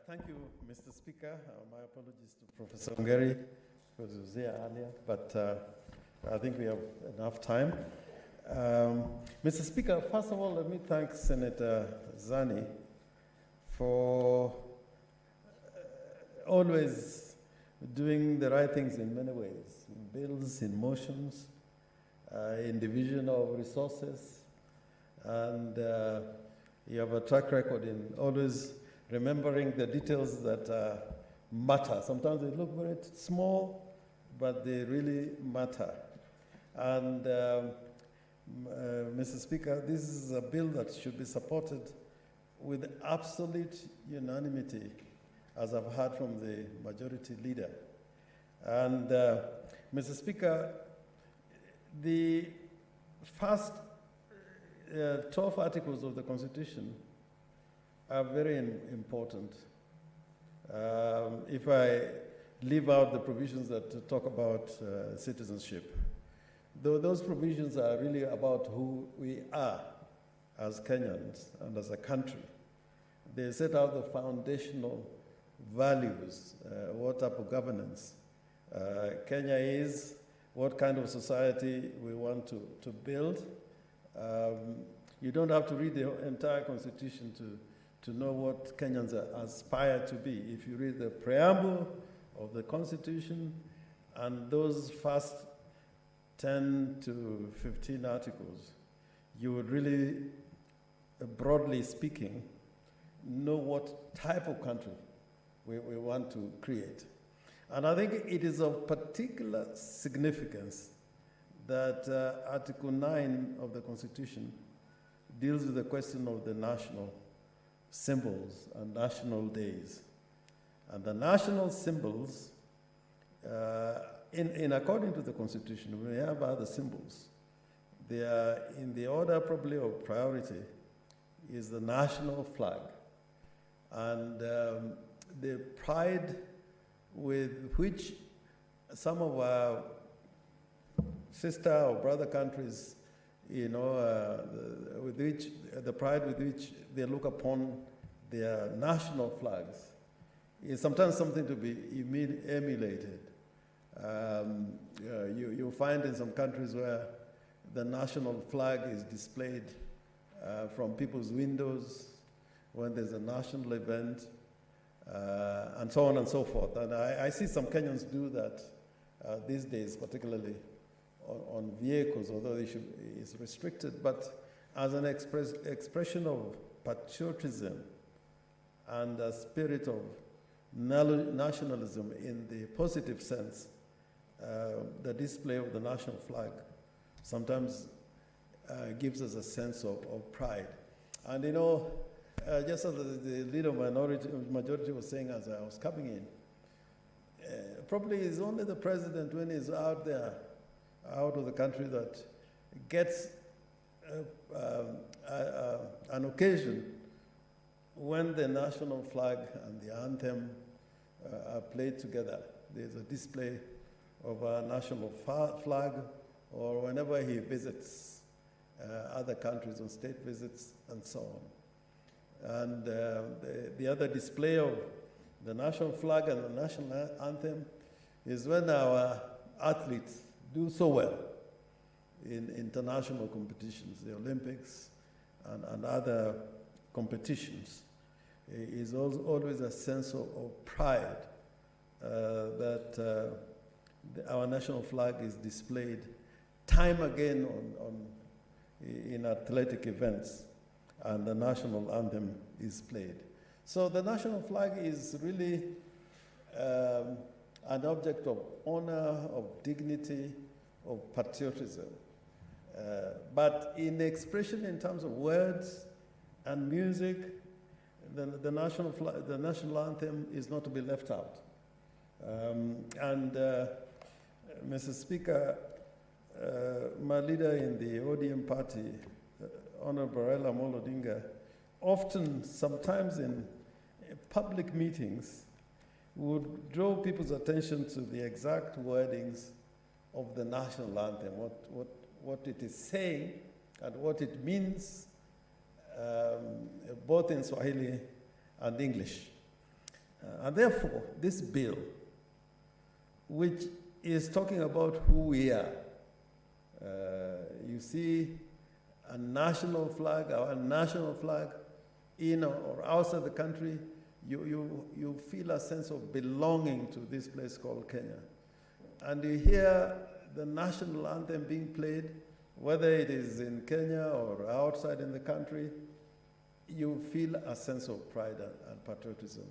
Thank you, Mr. Speaker. My apologies to Professor Ngeri, because he was here earlier, but I think we have enough time. Mr. Speaker, first of all, let me thank Senator Zani for always doing the right things in many ways, in bills, in motions, in division of resources, and you have a track record in always remembering the details that matter. Sometimes they look very small, but they really matter. And Mr. Speaker, this is a bill that should be supported with absolute unanimity, as I've heard from the majority leader. And Mr. Speaker, the first 12 articles of the Constitution are very important. If I leave out the provisions that talk about citizenship, though those provisions are really about who we are as Kenyans and as a country. They set out the foundational values, what type of governance Kenya is, what kind of society we want to build. You don't have to read the entire Constitution to know what Kenyans aspire to be. If you read the preamble of the Constitution and those first 10 to 15 articles, you would really, broadly speaking, know what type of country we want to create. And I think it is of particular significance that Article 9 of the Constitution deals with the question of the national symbols and national days. And the national symbols, according to the Constitution, we have other symbols. They are in the order probably of priority is the national flag. And the pride with which some of our sister or brother countries, with which the pride with which they look upon their national flags is sometimes something to be emulated. You'll find in some countries where the national flag is displayed from people's windows when there's a national event, and so on and so forth. And I see some Kenyans do that these days, particularly on vehicles, although it's restricted, but as an expression of patriotism and a spirit of nationalism in the positive sense, the display of the national flag sometimes gives us a sense of pride. And just as the leader of majority was saying as I was coming in, probably it's only the president when he's out there, out of the country, that gets an occasion when the national flag and the anthem are played together. There's a display of a national flag, or whenever he visits other countries on state visits and so on. And the other display of the national flag and the national anthem is when our athletes do so well in international competitions, the Olympics and other competitions. Is always a sense of pride that our national flag is displayed time again in athletic events, and the national anthem is played. So the national flag is really an object of honor, of dignity, of patriotism. But in expression in terms of words and music, the national anthem is not to be left out. Mr. Speaker, my leader in the ODM party, Honorable Raila Amolo Odinga, often, sometimes in public meetings, would draw people's attention to the exact wordings of the national anthem, what it is saying and what it means, both in Swahili and English. And therefore, this bill, which is talking about who we are, you see a national flag, our national flag, in or outside the country, you feel a sense of belonging to this place called Kenya. And you hear the national anthem being played, whether it is in Kenya or outside in the country, you feel a sense of pride and patriotism.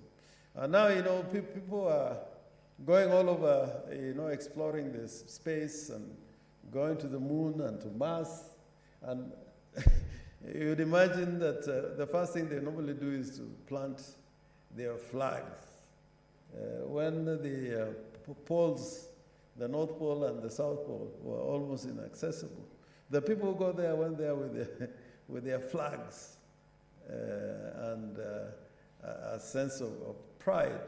And now, people are going all over, exploring this space and going to the moon and to Mars. And you'd imagine that the first thing they normally do is to plant their flags. When the poles, the North Pole and the South Pole, were almost inaccessible, the people who go there went there with their flags and a sense of pride.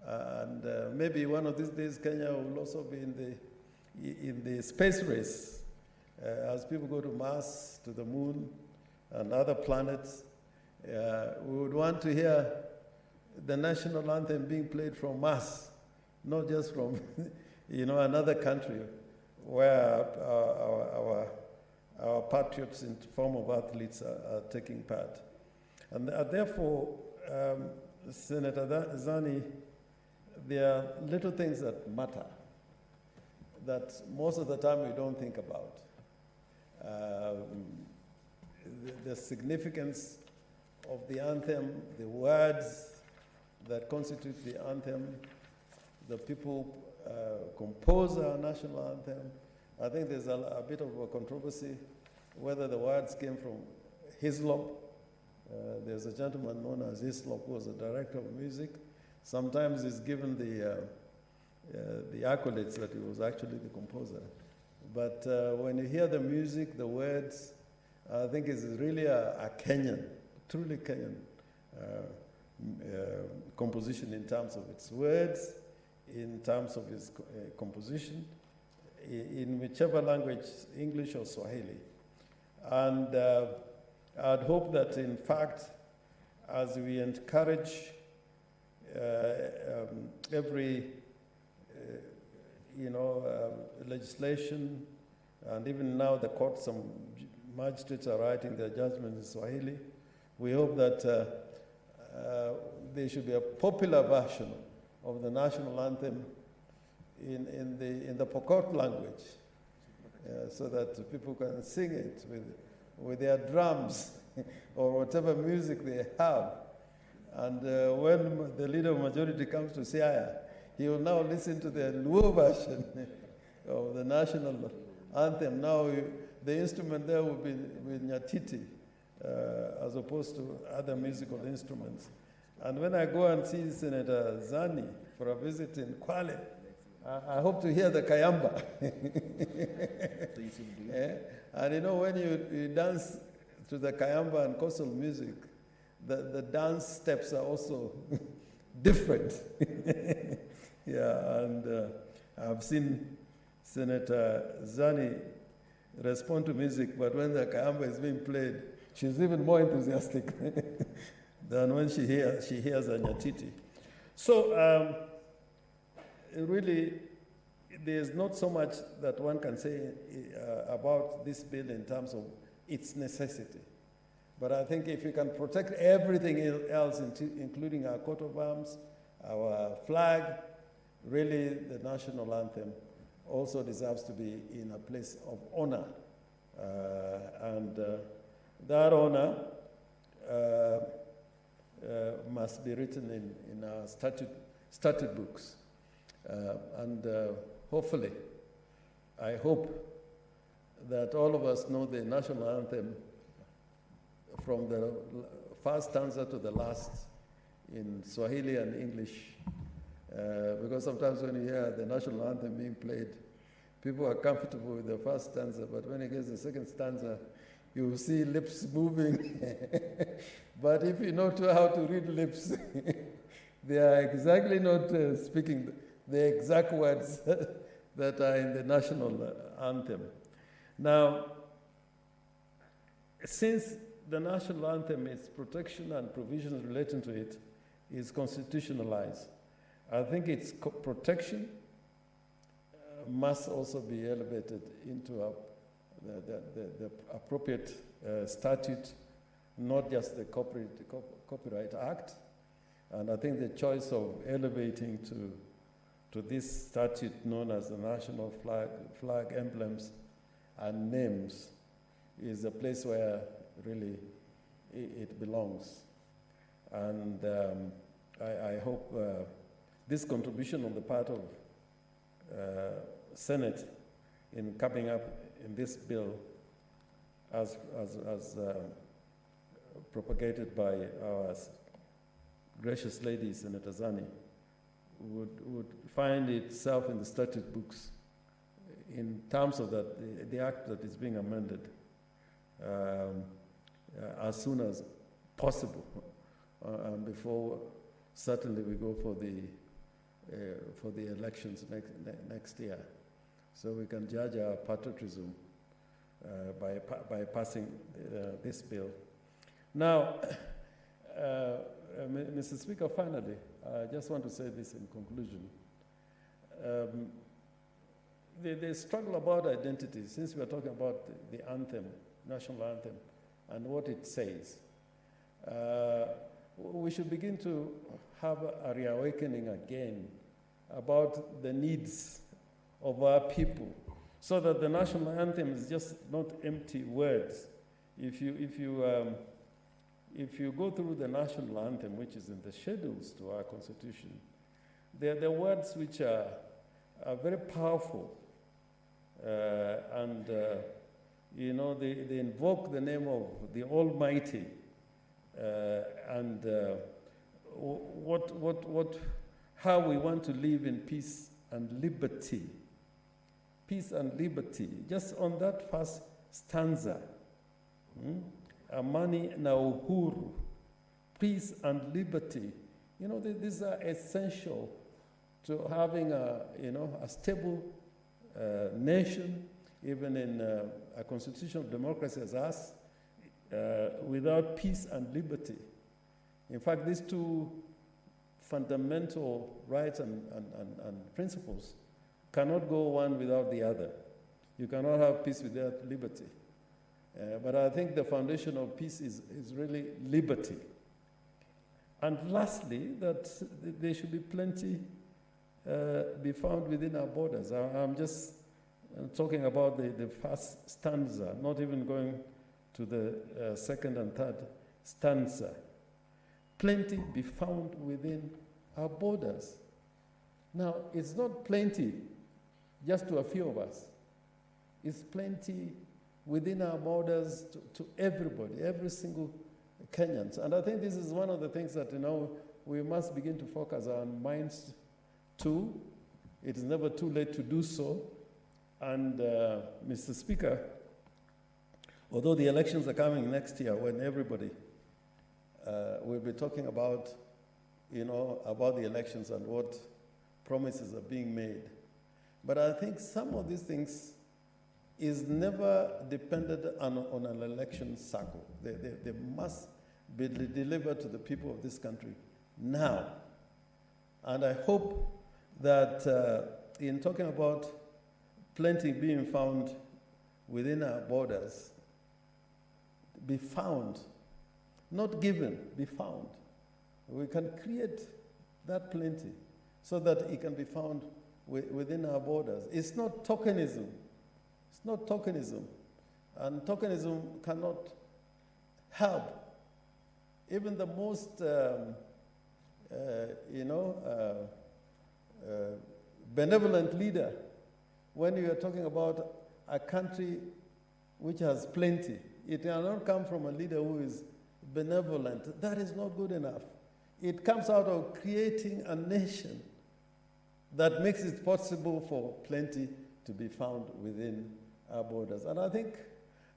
And maybe one of these days, Kenya will also be in the space race. As people go to Mars, to the moon, and other planets, we would want to hear the national anthem being played from Mars, not just from another country where our patriots in the form of athletes are taking part. And therefore, Senator Zani, there are little things that matter that most of the time we don't think about. The significance of the anthem, the words that constitute the anthem, the people compose our national anthem. I think there's a bit of a controversy whether the words came from Hislop. There's a gentleman known as Hislop who was a director of music. Sometimes he's given the accolades that he was actually the composer. But when you hear the music, the words, I think it's really a Kenyan, truly Kenyan composition in terms of its words, in terms of its composition, in whichever language, English or Swahili. And I'd hope that, in fact, as we encourage every legislation, and even now the court, some magistrates are writing their judgments in Swahili. We hope that there should be a popular version of the national anthem in the Pokot language, so that people can sing it with their drums or whatever music they have. And when the leader of majority comes to Siaya, he will now listen to the Luo version of the national anthem. Now the instrument there will be with Nyatiti as opposed to other musical instruments. And when I go and see Senator Zani for a visit in Kwale, I hope to hear the kayamba. And when you dance to the kayamba and coastal music, the dance steps are also different. Yeah, and I've seen Senator Zani respond to music, but when the kayamba is being played, she's even more enthusiastic than when she hears a Nyatiti. So really, there's not so much that one can say about this bill in terms of its necessity. But I think if we can protect everything else, including our coat of arms, our flag, really the national anthem also deserves to be in a place of honor. And that honor must be written in our statute books. And hopefully, I hope that all of us know the national anthem from the first stanza to the last in Swahili and English. Because sometimes when you hear the national anthem being played, people are comfortable with the first stanza, but when it gets the second stanza, you will see lips moving. But if you know how to read lips, they are exactly not speaking the exact words that are in the national anthem. Now, since the national anthem, its protection and provisions relating to it is constitutionalized. I think its protection must also be elevated into the appropriate statute, not just the Copyright Act. And I think the choice of elevating to this statute known as the national flag emblems and names is a place where really it belongs. And I hope this contribution on the part of Senate in coming up in this bill as propagated by our gracious lady, Senator Zani, would find itself in the statute books in terms of that, the act that is being amended as soon as possible, before certainly we go for the elections next year. So we can judge our patriotism by passing this bill. Now, Mr. Speaker, finally, I just want to say this in conclusion. The struggle about identity, since we are talking about the anthem, national anthem, and what it says, we should begin to have a reawakening again about the needs of our people, so that the national anthem is just not empty words. If you go through the national anthem, which is in the schedules to our constitution, there are words which are very powerful, and you know, they invoke the name of the Almighty, and how we want to live in peace and liberty. Peace and liberty. Just on that first stanza, Amani na uhuru, peace and liberty. You know, these are essential to having a stable nation, even in a constitutional democracy as us, without peace and liberty. In fact, these two fundamental rights and principles cannot go one without the other. You cannot have peace without liberty. But I think the foundation of peace is really liberty. And lastly, that there should be plenty be found within our borders. I'm just talking about the first stanza, not even going to the second and third stanza. Plenty be found within our borders. Now, it's not plenty just to a few of us. It's plenty within our borders to everybody, every single Kenyans. And I think this is one of the things that, we must begin to focus our minds to. It is never too late to do so. And Mr. Speaker, although the elections are coming next year, when everybody will be talking about, about the elections and what promises are being made. But I think some of these things is never dependent on an election cycle. They must be delivered to the people of this country now. And I hope that in talking about plenty being found within our borders, be found, not given, be found. We can create that plenty so that it can be found within our borders. It's not tokenism. It's not tokenism. And tokenism cannot help. Even the most, benevolent leader, when you are talking about a country which has plenty, it cannot come from a leader who is benevolent. That is not good enough. It comes out of creating a nation that makes it possible for plenty to be found within our borders. And I think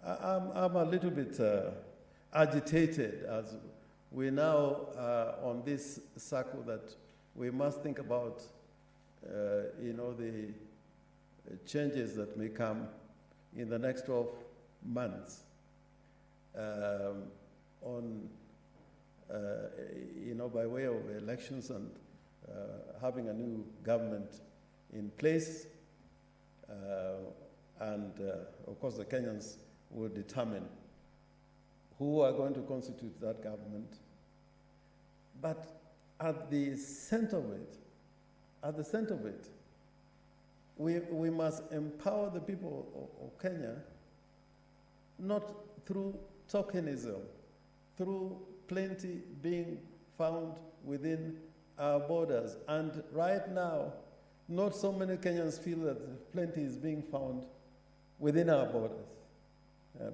I'm a little bit agitated as we now on this circle that we must think about, the changes that may come in the next 12 months on by way of elections and having a new government in place. Of course, the Kenyans will determine who are going to constitute that government. But at the center of it, we must empower the people of Kenya, not through tokenism, through plenty being found within our borders. And right now, not so many Kenyans feel that plenty is being found within our borders.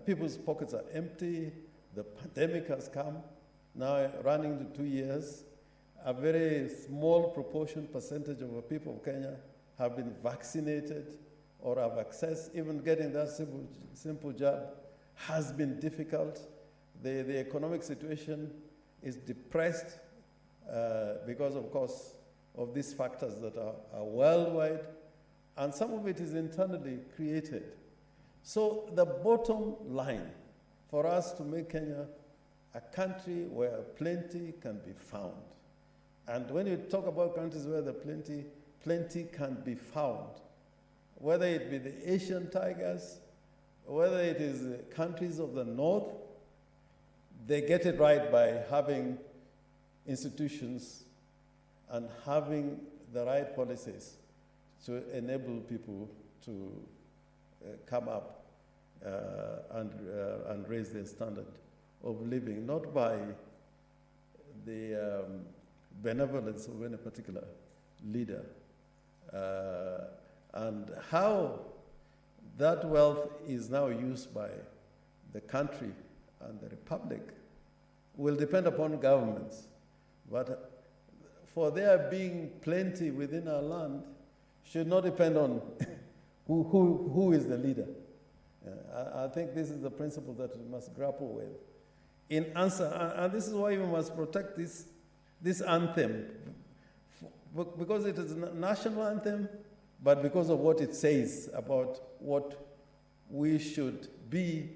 People's pockets are empty. The pandemic has come, now running to 2 years. A very small percentage of the people of Kenya have been vaccinated or have access. Even getting that simple jab has been difficult. The economic situation is depressed because, of course, of these factors that are worldwide, and some of it is internally created. So the bottom line for us to make Kenya a country where plenty can be found. And when you talk about countries where the plenty can be found, whether it be the Asian tigers, whether it is the countries of the north, they get it right by having institutions and having the right policies to enable people to come up and raise their standard of living, not by the benevolence of any particular leader. And how that wealth is now used by the country and the republic will depend upon governments. But for there being plenty within our land should not depend on who is the leader. I think this is the principle that we must grapple with. In answer, and this is why we must protect this anthem, because it is a national anthem, but because of what it says about what we should be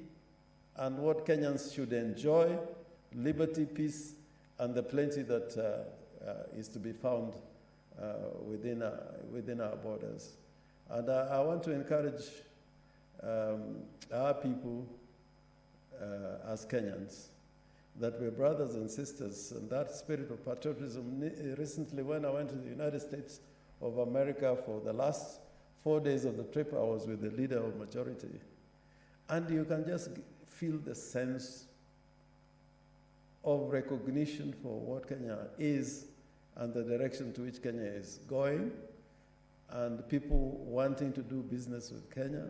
and what Kenyans should enjoy, liberty, peace, and the plenty that is to be found within our borders. And I want to encourage our people as Kenyans that we're brothers and sisters, and that spirit of patriotism. Recently, when I went to the United States of America for the last 4 days of the trip, I was with the leader of majority. And you can just feel the sense of recognition for what Kenya is and the direction to which Kenya is going, and people wanting to do business with Kenya.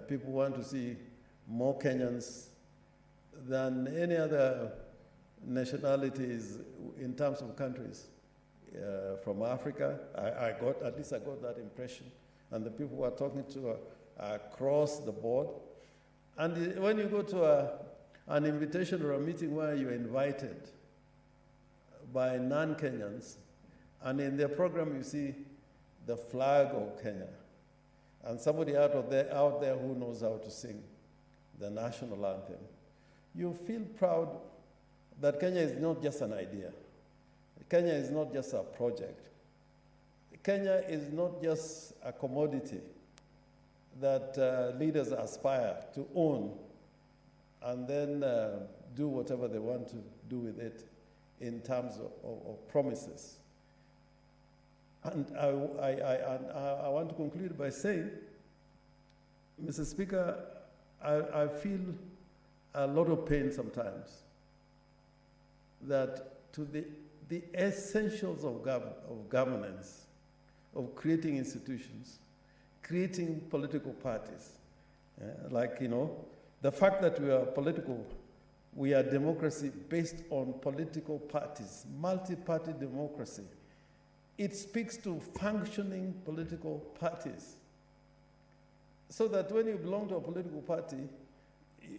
People want to see more Kenyans than any other nationalities in terms of countries from Africa. I got that impression. And the people who are talking to are across the board. And when you go to an invitation or a meeting where you're invited by non-Kenyans, and in their program you see the flag of Kenya, and somebody out there who knows how to sing the national anthem, you feel proud that Kenya is not just an idea. Kenya is not just a project. Kenya is not just a commodity that leaders aspire to own and then do whatever they want to do with it in terms of promises. And I want to conclude by saying, Mr. Speaker, I feel a lot of pain sometimes that to the essentials of governance, of creating institutions, creating political parties, the fact that we are democracy based on political parties, multi-party democracy. It speaks to functioning political parties. So that when you belong to a political party,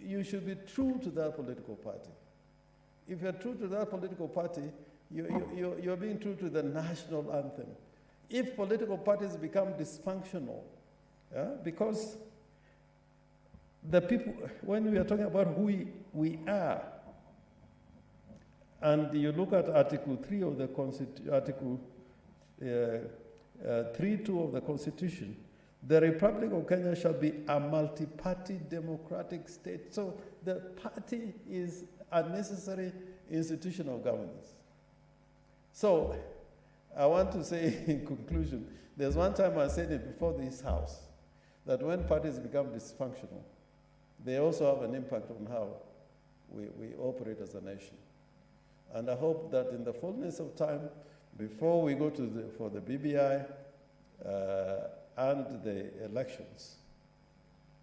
you should be true to that political party. If you're true to that political party, you're being true to the national anthem. If political parties become dysfunctional, because the people, when we are talking about who we are, And you look at Article 3 of the Article 3.2 of the Constitution, the Republic of Kenya shall be a multi-party democratic state. So the party is a necessary institution of governance. So I want to say in conclusion, there's one time I said it before this House, that when parties become dysfunctional, they also have an impact on how we operate as a nation. And I hope that in the fullness of time, before we go for the BBI and the elections,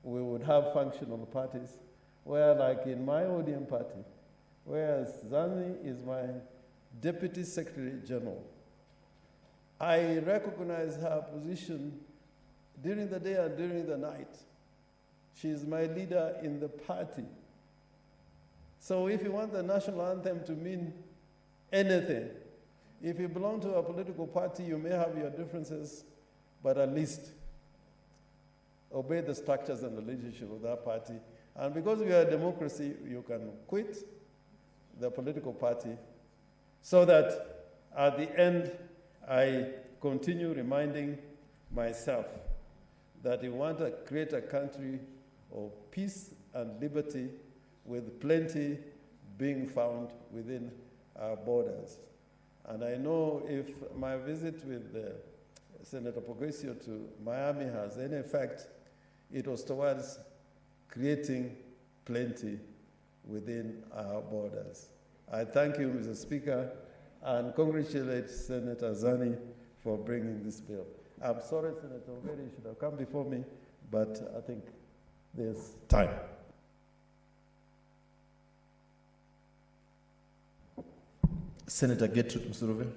we would have functional parties where, like in my ODM party, whereas Zani is my Deputy Secretary General, I recognize her position during the day and during the night. She is my leader in the party. So if you want the national anthem to mean anything, if you belong to a political party, you may have your differences, but at least obey the structures and the leadership of that party. And because we are a democracy, you can quit the political party so that at the end, I continue reminding myself that we want to create a country of peace and liberty with plenty being found within our borders. And I know if my visit with Senator Progressio to Miami has any effect, it was towards creating plenty within our borders. I thank you, Mr. Speaker, and congratulate Senator Zani for bringing this bill. I'm sorry, Senator Ogeri should have come before me, but I think there's time. Senator Gertrude Musuruve.